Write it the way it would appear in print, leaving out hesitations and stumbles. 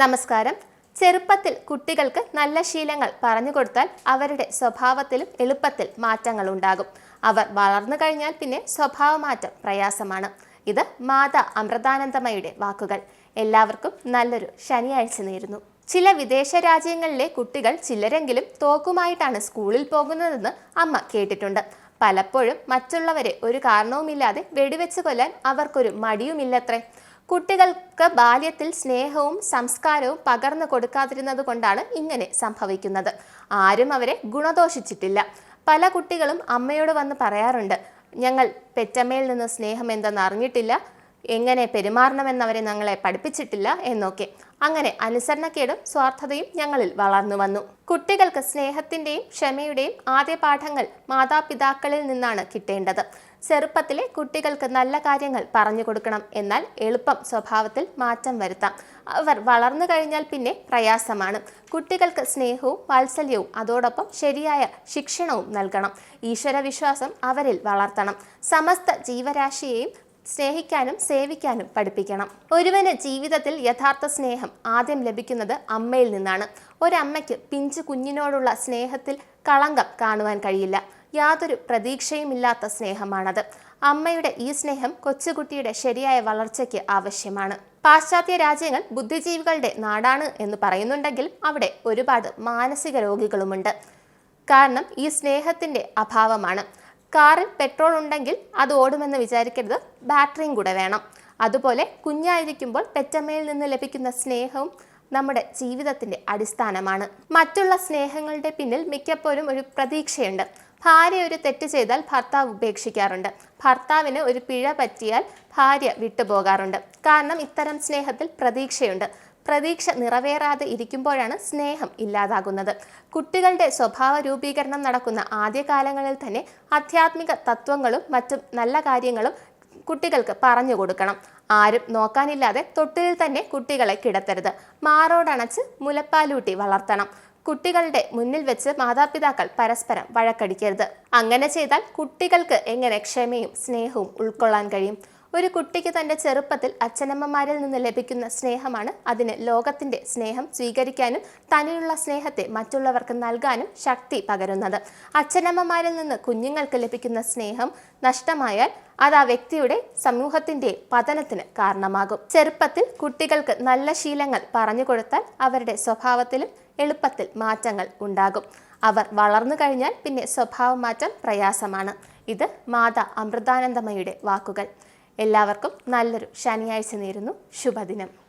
നമസ്കാരം. ചെറുപ്പത്തിൽ കുട്ടികൾക്ക് നല്ല ശീലങ്ങൾ പറഞ്ഞു കൊടുത്താൽ അവരുടെ സ്വഭാവത്തിലും എളുപ്പത്തിൽ മാറ്റങ്ങൾ ഉണ്ടാകും. അവർ വളർന്നു കഴിഞ്ഞാൽ പിന്നെ സ്വഭാവമാറ്റം പ്രയാസമാണ്. ഇത് മാതാ അമൃതാനന്ദമയുടെ വാക്കുകൾ. എല്ലാവർക്കും നല്ലൊരു ശനിയാഴ്ച നേരുന്നു. ചില വിദേശ രാജ്യങ്ങളിലെ കുട്ടികൾ ചിലരെങ്കിലും തോക്കുമായിട്ടാണ് സ്കൂളിൽ പോകുന്നതെന്ന് അമ്മ കേട്ടിട്ടുണ്ട്. പലപ്പോഴും മറ്റുള്ളവരെ ഒരു കാരണവുമില്ലാതെ വെടിവെച്ച് കൊല്ലാൻ അവർക്കൊരു മടിയുമില്ലത്രേ. കുട്ടികൾക്ക് ബാല്യത്തിൽ സ്നേഹവും സംസ്കാരവും പകർന്നു കൊടുക്കാതിരുന്നത് കൊണ്ടാണ് ഇങ്ങനെ സംഭവിക്കുന്നത്. ആരും അവരെ ഗുണദോഷിച്ചിട്ടില്ല. പല കുട്ടികളും അമ്മയോട് വന്ന് പറയാറുണ്ട്, ഞങ്ങൾ പെറ്റമ്മയിൽ നിന്ന് സ്നേഹം എന്തെന്ന് അറിഞ്ഞിട്ടില്ല, എങ്ങനെ പെരുമാറണമെന്നവരെ ഞങ്ങളെ പഠിപ്പിച്ചിട്ടില്ല എന്നൊക്കെ. അങ്ങനെ അനുസരണക്കേടും സ്വാർത്ഥതയും ഞങ്ങളിൽ വളർന്നു വന്നു. കുട്ടികൾക്ക് സ്നേഹത്തിൻ്റെയും ക്ഷമയുടെയും ആദ്യ പാഠങ്ങൾ മാതാപിതാക്കളിൽ നിന്നാണ് കിട്ടേണ്ടത്. ചെറുപ്പത്തിലെ കുട്ടികൾക്ക് നല്ല കാര്യങ്ങൾ പറഞ്ഞു കൊടുക്കണം. എന്നാൽ എളുപ്പം സ്വഭാവത്തിൽ മാറ്റം വരുത്താം. അവർ വളർന്നു കഴിഞ്ഞാൽ പിന്നെ പ്രയാസമാണ്. കുട്ടികൾക്ക് സ്നേഹവും വാത്സല്യവും അതോടൊപ്പം ശരിയായ ശിക്ഷണവും നൽകണം. ഈശ്വരവിശ്വാസം അവരിൽ വളർത്തണം. സമസ്ത ജീവരാശിയെയും സ്നേഹിക്കാനും സേവിക്കാനും പഠിപ്പിക്കണം. ഒരുവന് ജീവിതത്തിൽ യഥാർത്ഥ സ്നേഹം ആദ്യം ലഭിക്കുന്നത് അമ്മയിൽ നിന്നാണ്. ഒരമ്മയ്ക്ക് പിഞ്ചു കുഞ്ഞിനോടുള്ള സ്നേഹത്തിൽ കളങ്കം കാണുവാൻ കഴിയില്ല. യാതൊരു പ്രതീക്ഷയുമില്ലാത്ത സ്നേഹമാണത്. അമ്മയുടെ ഈ സ്നേഹം കൊച്ചുകുട്ടിയുടെ ശരിയായ വളർച്ചയ്ക്ക് ആവശ്യമാണ്. പാശ്ചാത്യ രാജ്യങ്ങൾ ബുദ്ധിജീവികളുടെ നാടാണ് എന്ന് പറയുന്നുണ്ടെങ്കിലും അവിടെ ഒരുപാട് മാനസിക രോഗികളുമുണ്ട്. കാരണം ഈ സ്നേഹത്തിന്റെ അഭാവമാണ്. കാറിൽ പെട്രോൾ ഉണ്ടെങ്കിൽ അത് ഓടുമെന്ന് വിചാരിക്കരുത്, ബാറ്ററിയും കൂടെ വേണം. അതുപോലെ കുഞ്ഞായിരിക്കുമ്പോൾ പെറ്റമ്മയിൽ നിന്ന് ലഭിക്കുന്ന സ്നേഹവും നമ്മുടെ ജീവിതത്തിന്റെ അടിസ്ഥാനമാണ്. മറ്റുള്ള സ്നേഹങ്ങളുടെ പിന്നിൽ മിക്കപ്പോഴും ഒരു പ്രതീക്ഷയുണ്ട്. ഭാര്യ ഒരു തെറ്റ് ചെയ്താൽ ഭർത്താവ് ഉപേക്ഷിക്കാറുണ്ട്. ഭർത്താവിന് ഒരു പിഴ പറ്റിയാൽ ഭാര്യ വിട്ടുപോകാറുണ്ട്. കാരണം ഇത്തരം സ്നേഹത്തിൽ പ്രതീക്ഷയുണ്ട്. പ്രതീക്ഷ നിറവേറാതെ ഇരിക്കുമ്പോഴാണ് സ്നേഹം ഇല്ലാതാകുന്നത്. കുട്ടികളുടെ സ്വഭാവ രൂപീകരണം നടക്കുന്ന ആദ്യകാലങ്ങളിൽ തന്നെ ആധ്യാത്മിക തത്വങ്ങളും മറ്റും നല്ല കാര്യങ്ങളും കുട്ടികൾക്ക് പറഞ്ഞു കൊടുക്കണം. ആരും നോക്കാനില്ലാതെ തൊട്ടിലിൽ തന്നെ കുട്ടികളെ കിടത്തരുത്. മാറോടണച്ച് മുലപ്പാലൂട്ടി വളർത്തണം. കുട്ടികളുടെ മുന്നിൽ വെച്ച് മാതാപിതാക്കൾ പരസ്പരം വഴക്കടിക്കരുത്. അങ്ങനെ ചെയ്താൽ കുട്ടികൾക്ക് എങ്ങനെ ക്ഷമയും സ്നേഹവും ഉൾക്കൊള്ളാൻ കഴിയും? ഒരു കുട്ടിക്ക് തൻ്റെ ചെറുപ്പത്തിൽ അച്ഛനമ്മമാരിൽ നിന്ന് ലഭിക്കുന്ന സ്നേഹമാണ് അതിന് ലോകത്തിൻ്റെ സ്നേഹം സ്വീകരിക്കാനും തനിയുള്ള സ്നേഹത്തെ മറ്റുള്ളവർക്ക് നൽകാനും ശക്തി പകരുന്നത്. അച്ഛനമ്മമാരിൽ നിന്ന് കുഞ്ഞുങ്ങൾക്ക് ലഭിക്കുന്ന സ്നേഹം നഷ്ടമായാൽ അത് ആ വ്യക്തിയുടെ സമൂഹത്തിൻ്റെ പതനത്തിന് കാരണമാകും. ചെറുപ്പത്തിൽ കുട്ടികൾക്ക് നല്ല ശീലങ്ങൾ പറഞ്ഞു കൊടുത്താൽ അവരുടെ സ്വഭാവത്തിലും എളുപ്പത്തിൽ മാറ്റങ്ങൾ ഉണ്ടാകും. അവർ വളർന്നു കഴിഞ്ഞാൽ പിന്നെ സ്വഭാവ മാറ്റം പ്രയാസമാണ്. ഇത് മാതാ അമൃതാനന്ദമയുടെ വാക്കുകൾ. എല്ലാവർക്കും നല്ലൊരു ശനിയാഴ്ച നേരുന്നു. ശുഭദിനം.